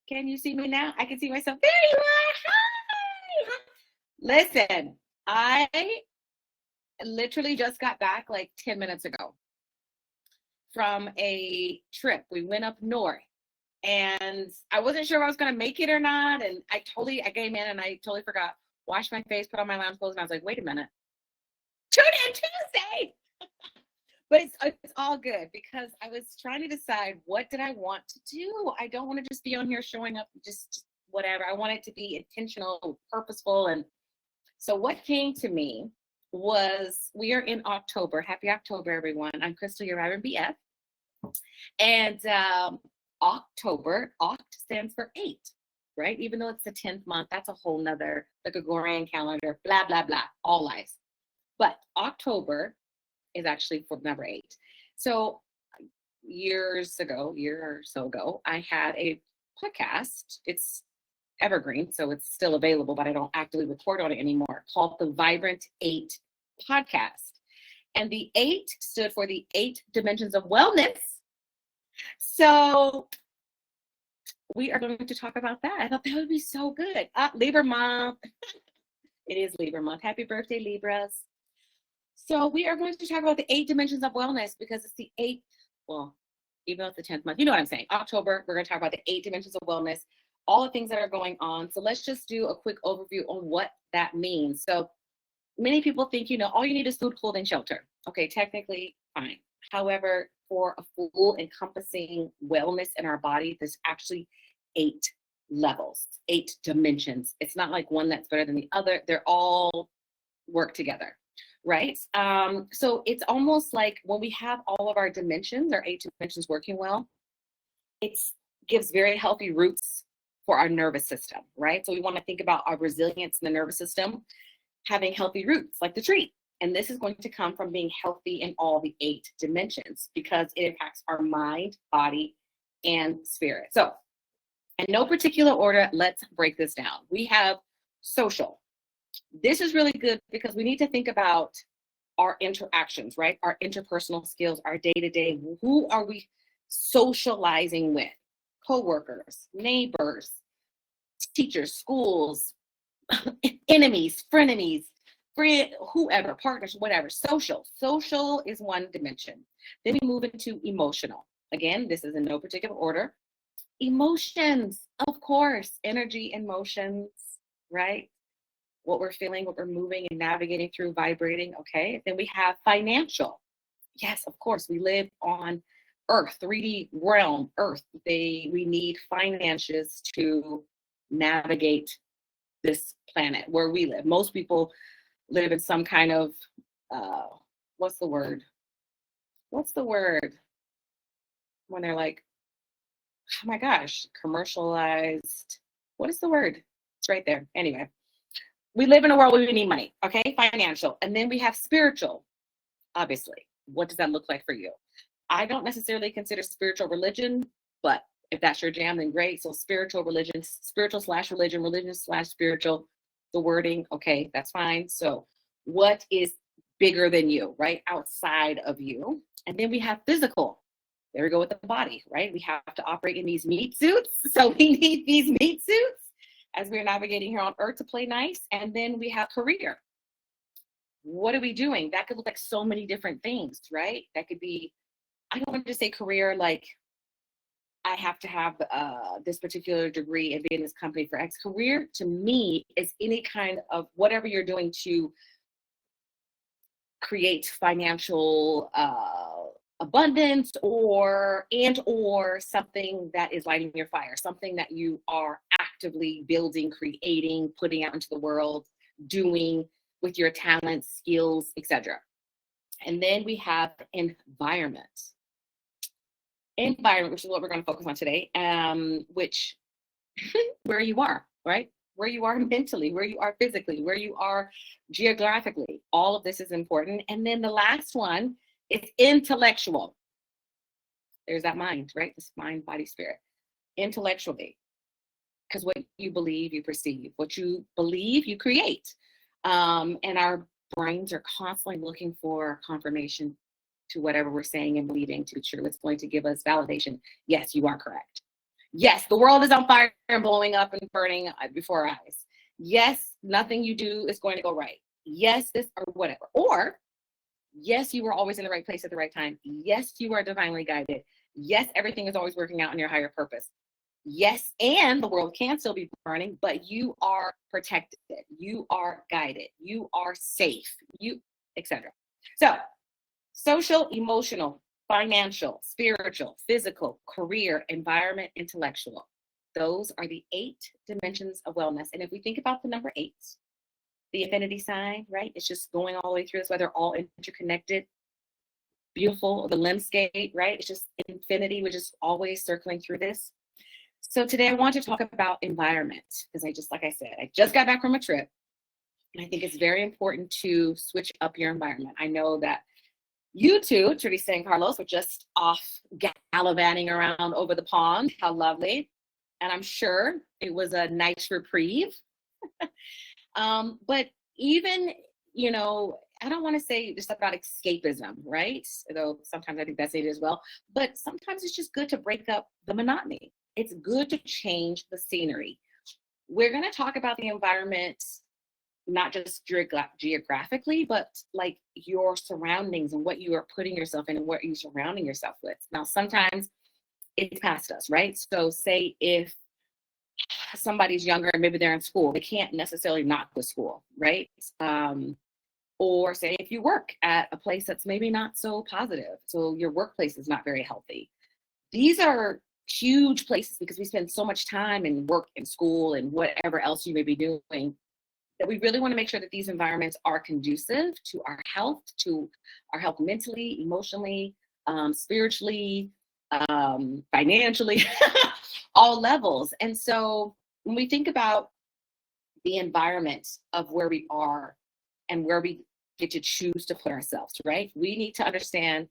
Can you see me now? I can see myself. There you are. Hi. Listen, I literally just got back like 10 minutes ago from a trip. We went up north and I wasn't sure if I was going to make it or not. And I came in and I totally forgot, washed my face, put on my lounge clothes. And I was like, wait a minute, tune in Tuesday. But it's all good because I was trying to decide what did I want to do. I don't want to just be on here showing up just whatever. I want it to be intentional, purposeful. And so what came to me was we are in October. Happy October, everyone. I'm Crystal, your Reverend BF. And October, Oct stands for 8, right? Even though it's the 10th month, that's a whole nother, the Gregorian calendar, blah, blah, blah, all lies. But October is actually for number 8. So year or so ago, I had a podcast. It's evergreen, so it's still available, but I don't actively record on it anymore, called the Vibrant 8 podcast. And the 8 stood for the 8 dimensions of wellness. So we are going to talk about that. I thought that would be so good. Libra month. It is Libra month. Happy birthday, Libras. So we are going to talk about the 8 dimensions of wellness because it's the 8th, well, even though it's the 10th month, you know what I'm saying. October, we're going to talk about the 8 dimensions of wellness, all the things that are going on. So let's just do a quick overview on what that means. So many people think, all you need is food, clothing, shelter. Okay, technically, fine. However, for a full encompassing wellness in our body, there's actually 8 levels, 8 dimensions. It's not like one that's better than the other. They're all work together, right? So it's almost like when we have all of our dimensions, our 8 dimensions working well, it gives very healthy roots for our nervous system, right? So we want to think about our resilience in the nervous system having healthy roots like the tree. And this is going to come from being healthy in all the 8 dimensions because it impacts our mind, body, and spirit. So in no particular order, let's break this down. We have social. This is really good because we need to think about our interactions, right? Our interpersonal skills, our day-to-day. Who are we socializing with? Coworkers, neighbors, teachers, schools, enemies, frenemies, whoever, partners, whatever. Social is one dimension. Then we move into emotional. Again, this is in no particular order. Emotions, of course, energy, emotions, right? What we're feeling, what we're moving and navigating through, vibrating. Okay. Then we have financial. Yes, of course, we live on Earth, 3D realm, Earth. We need finances to navigate this planet where we live. Most people live in some kind of what's the word when they're like, oh my gosh, commercialized, what is the word? It's right there. Anyway, we live in a world where we need money. Okay, financial. And then we have spiritual. Obviously, what does that look like for you? I don't necessarily consider spiritual religion, but if that's your jam, then great. So spiritual religion, spiritual/religion, religion/spiritual, the wording, okay, that's fine. So what is bigger than you, right? Outside of you. And then we have physical. There we go with the body, right? We have to operate in these meat suits. So we need these meat suits as we're navigating here on Earth to play nice. And then we have career. What are we doing? That could look like so many different things, right? That could be, I don't want to say career like I have to have this particular degree and be in this company for X. Career to me is any kind of whatever you're doing to create financial abundance or something that is lighting your fire, something that you are actively building, creating, putting out into the world, doing with your talents, skills, etc. And then we have environment, which is what we're going to focus on today, which where you are, right? Where you are mentally, where you are physically, where you are geographically. All of this is important. And then the last one is intellectual. There's that mind, right? This mind, body, spirit. Intellectually. Because what you believe, you perceive. What you believe, you create. And our brains are constantly looking for confirmation to whatever we're saying and believing to be true. It's going to give us validation. Yes, you are correct. Yes, the world is on fire and blowing up and burning before our eyes. Yes, nothing you do is going to go right. Yes, this or whatever. Or yes, you were always in the right place at the right time. Yes, you are divinely guided. Yes, everything is always working out in your higher purpose. Yes, and the world can still be burning, but you are protected. You are guided. You are safe. You, etc. So, social, emotional, financial, spiritual, physical, career, environment, intellectual. Those are the 8 dimensions of wellness. And if we think about the number 8, the infinity sign, right? It's just going all the way through this, where they're all interconnected, beautiful, the landscape, right? It's just infinity, which is always circling through this. So today I want to talk about environment because like I said, I just got back from a trip. And I think it's very important to switch up your environment. I know that you two, Teresa and Carlos, were just off gallivanting around over the pond. How lovely. And I'm sure it was a nice reprieve. But even, I don't want to say just about escapism, right? Though sometimes I think that's it as well. But sometimes it's just good to break up the monotony. It's good to change the scenery. We're going to talk about the environment, not just geographically, but like your surroundings and what you are putting yourself in and what you're surrounding yourself with. Now, sometimes it's past us, right? So say if somebody's younger and maybe they're in school, they can't necessarily not go to school, right? Or say if you work at a place that's maybe not so positive, so your workplace is not very healthy. These are huge places because we spend so much time in work and school and whatever else you may be doing, that we really want to make sure that these environments are conducive to our health mentally, emotionally, spiritually, financially, all levels. And so when we think about the environment of where we are and where we get to choose to put ourselves, right? We need to understand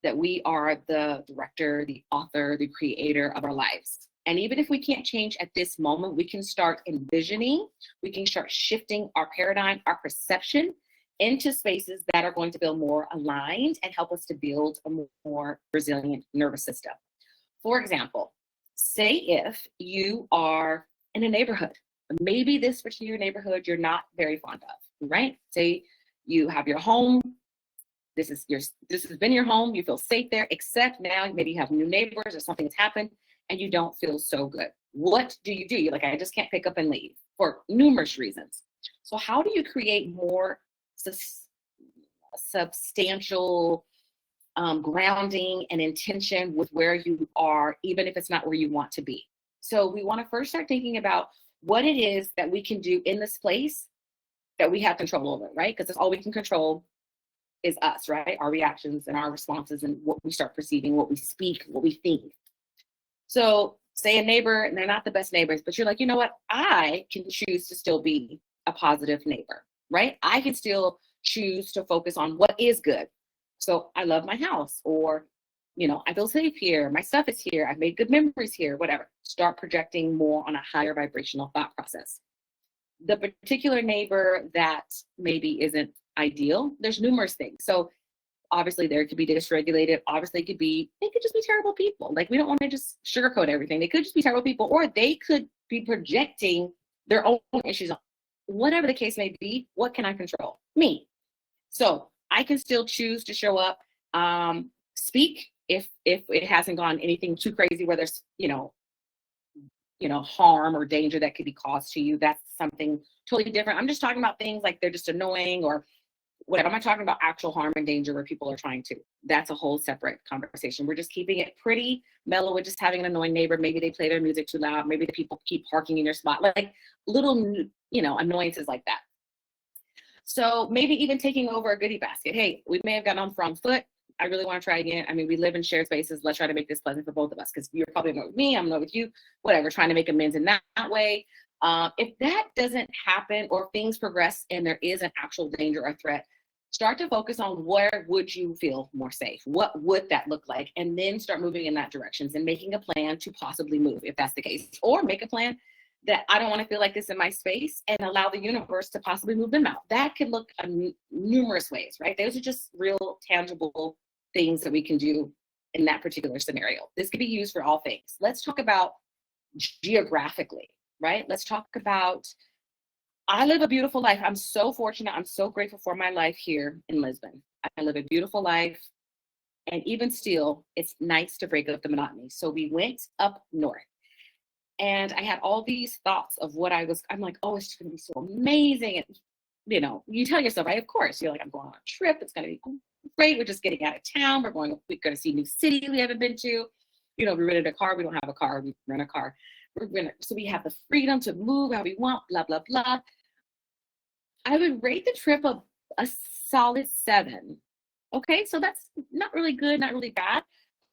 that we are the director, the author, the creator of our lives. And even if we can't change at this moment, we can start envisioning, we can start shifting our paradigm, our perception into spaces that are going to feel more aligned and help us to build a more resilient nervous system. For example, say if you are in a neighborhood, maybe this particular neighborhood you're not very fond of, right? Say you have your home, this has been your home, you feel safe there, except now maybe you have new neighbors or something has happened and you don't feel so good. What do? You're like, I just can't pick up and leave for numerous reasons. So how do you create more substantial grounding and intention with where you are, even if it's not where you want to be? So we want to first start thinking about what it is that we can do in this place that we have control over, right? Because that's all we can control is us, right? Our reactions and our responses and what we start perceiving, what we speak, what we think. So say a neighbor, and they're not the best neighbors, but you're like, you know what? I can choose to still be a positive neighbor, right? I can still choose to focus on what is good. So I love my house, or, I feel safe here. My stuff is here. I've made good memories here, whatever. Start projecting more on a higher vibrational thought process. The particular neighbor that maybe isn't ideal, there's numerous things. So obviously there could be dysregulated. Obviously they could just be terrible people. Like, we don't want to just sugarcoat everything. They could just be terrible people, or they could be projecting their own issues on. Whatever the case may be, what can I control? Me. So I can still choose to show up, speak if it hasn't gone anything too crazy, where there's, harm or danger that could be caused to you. That's something totally different. I'm just talking about things like they're just annoying or whatever. I'm not talking about actual harm and danger where people are trying to. That's a whole separate conversation. We're just keeping it pretty mellow with just having an annoying neighbor. Maybe they play their music too loud. Maybe the people keep parking in your spot. Like little, annoyances like that. So maybe even taking over a goodie basket. Hey, we may have gotten on the wrong foot. I really want to try again. I mean, we live in shared spaces. Let's try to make this pleasant for both of us, because you're probably annoyed with me, I'm annoyed with you, whatever, trying to make amends in that way. If that doesn't happen, or things progress and there is an actual danger or threat, start to focus on where would you feel more safe? What would that look like? And then start moving in that direction and making a plan to possibly move if that's the case. Or make a plan that I don't want to feel like this in my space, and allow the universe to possibly move them out. That could look numerous ways, right? Those are just real tangible things that we can do in that particular scenario. This could be used for all things. Let's talk about geographically, right? Let's talk about, I live a beautiful life. I'm so fortunate. I'm so grateful for my life here in Lisbon. I live a beautiful life. And even still, it's nice to break up the monotony. So we went up north. And I had all these thoughts of what I'm like, oh, it's going to be so amazing. And, you tell yourself, right? Of course, you're like, I'm going on a trip. It's going to be great. We're just getting out of town. We're going to see a new city we haven't been to. We rented a car. We don't have a car. We rent a car. So we have the freedom to move how we want, blah, blah, blah. I would rate the trip a solid 7. Okay, so that's not really good, not really bad.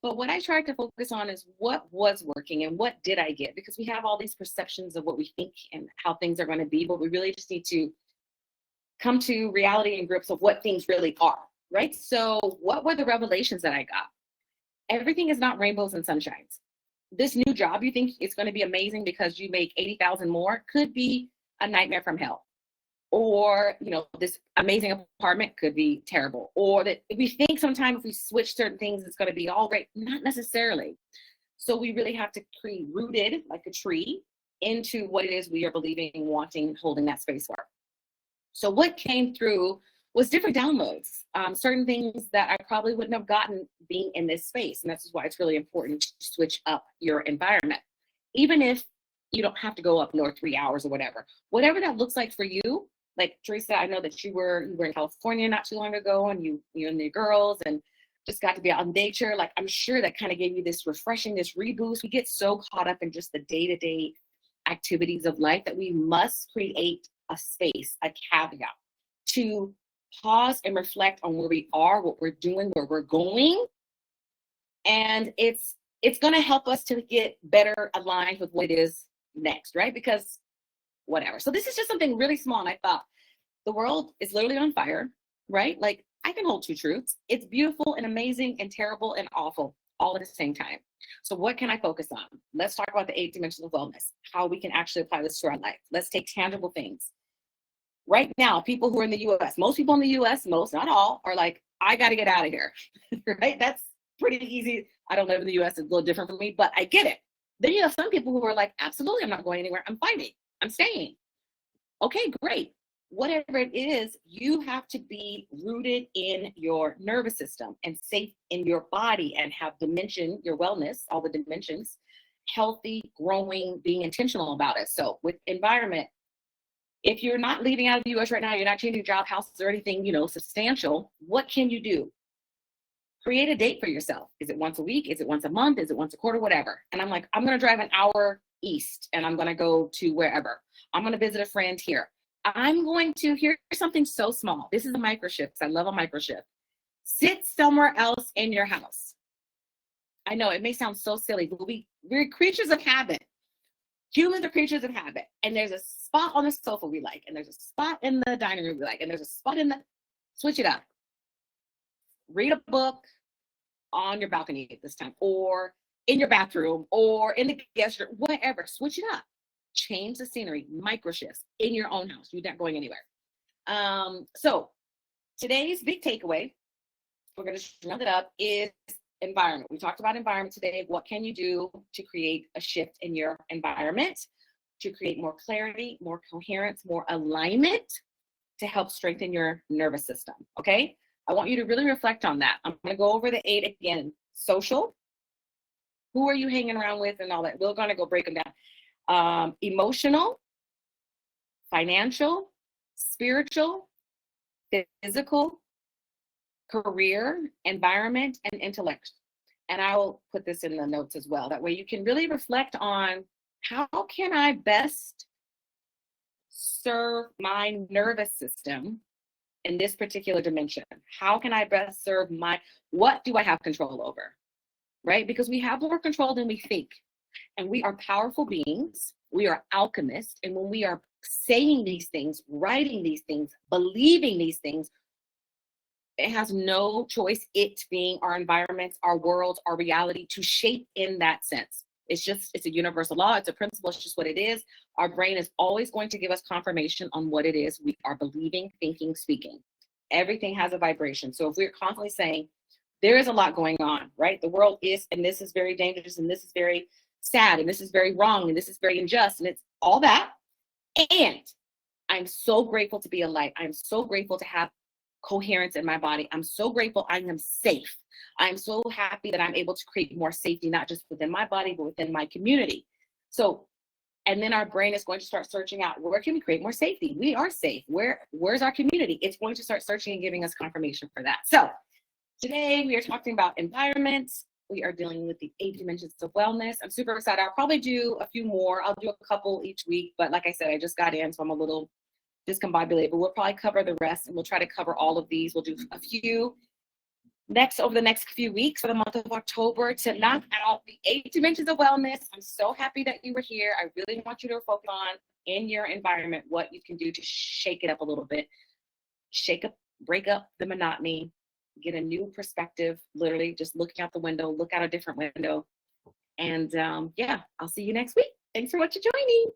But what I tried to focus on is what was working and what did I get? Because we have all these perceptions of what we think and how things are going to be, but we really just need to come to reality and grips of what things really are, right? So what were the revelations that I got? Everything is not rainbows and sunshines. This new job you think is going to be amazing because you make 80,000 more could be a nightmare from hell. Or, this amazing apartment could be terrible. Or that if we think sometimes if we switch certain things, it's going to be all great. Not necessarily. So we really have to be rooted like a tree into what it is we are believing, wanting, holding that space for. So what came through was different downloads, certain things that I probably wouldn't have gotten being in this space. And this is why it's really important to switch up your environment. Even if you don't have to go up north 3 hours or whatever that looks like for you. Like Teresa, I know that you were in California not too long ago, and you and your girls and just got to be out in nature. Like, I'm sure that kind of gave you this refreshing, this reboost. We get so caught up in just the day-to-day activities of life that we must create a space, a caveat to pause and reflect on where we are, what we're doing, where we're going. And it's going to help us to get better aligned with what it is next, right? Because whatever. So this is just something really small. And I thought the world is literally on fire, right? Like, I can hold 2 truths. It's beautiful and amazing and terrible and awful all at the same time. So what can I focus on? Let's talk about the 8 dimensions of wellness, how we can actually apply this to our life. Let's take tangible things. Right now, people who are in the US, most people in the US, most, not all, are like, I got to get out of here, right? That's pretty easy. I don't live in the US. It's a little different for me, but I get it. Then you have some people who are like, absolutely, I'm not going anywhere. I'm fighting. I'm staying. Okay, great. Whatever it is, you have to be rooted in your nervous system and safe in your body and have dimension, your wellness, all the dimensions, healthy, growing, being intentional about it. So with environment, if you're not leaving out of the US right now, you're not changing job, houses, or anything, substantial, what can you do? Create a date for yourself. Is it once a week? Is it once a month? Is it once a quarter? Whatever. And I'm like, I'm going to drive an hour east and I'm going to go to wherever. I'm going to visit a friend here. I'm going to, here's something so small. This is a micro shift. I love a micro shift. Sit somewhere else in your house. I know it may sound so silly, but we're creatures of habit. Humans are creatures of habit. And there's a spot on the sofa we like, and there's a spot in the dining room we like, and there's a spot switch it up. Read a book on your balcony at this time, or in your bathroom, or in the guest room, whatever. Switch it up. Change the scenery, micro shifts in your own house. You're not going anywhere. So today's big takeaway, we're going to round it up, is environment. We talked about environment today. What can you do to create a shift in your environment, to create more clarity, more coherence, more alignment, to help strengthen your nervous system? Okay. I want you to really reflect on that. I'm going to go over the 8 again. Social. Who are you hanging around with and all that? We're going to go break them down. Emotional, financial, spiritual, physical, career, environment, and intellect. And I will put this in the notes as well. That way you can really reflect on, how can I best serve my nervous system in this particular dimension? How can I best serve what do I have control over? Right? Because we have more control than we think. And we are powerful beings. We are alchemists. And when we are saying these things, writing these things, believing these things, it has no choice, it being our environments, our worlds, our reality, to shape in that sense. It's a universal law. It's a principle. It's just what it is. Our brain is always going to give us confirmation on what it is we are believing, thinking, speaking. Everything has a vibration. So if we're constantly saying, there is a lot going on, right? The world is, and this is very dangerous, and this is very sad, and this is very wrong, and this is very unjust, and it's all that. And I'm so grateful to be alive. I'm so grateful to have coherence in my body. I'm so grateful I am safe. I'm so happy that I'm able to create more safety, not just within my body, but within my community. So, and then our brain is going to start searching out, where can we create more safety? We are safe. Where's our community? It's going to start searching and giving us confirmation for that. So today we are talking about environments. We are dealing with the 8 dimensions of wellness. I'm super excited. I'll probably do a few more. I'll do a couple each week, but like I said, I just got in, so I'm a little discombobulated, but we'll probably cover the rest, and we'll try to cover all of these. We'll do a few over the next few weeks for the month of October to knock out the 8 dimensions of wellness. I'm so happy that you were here. I really want you to focus on, in your environment, what you can do to shake it up a little bit, break up the monotony, get a new perspective, literally just looking out the window, look out a different window. And yeah, I'll see you next week. Thanks for joining.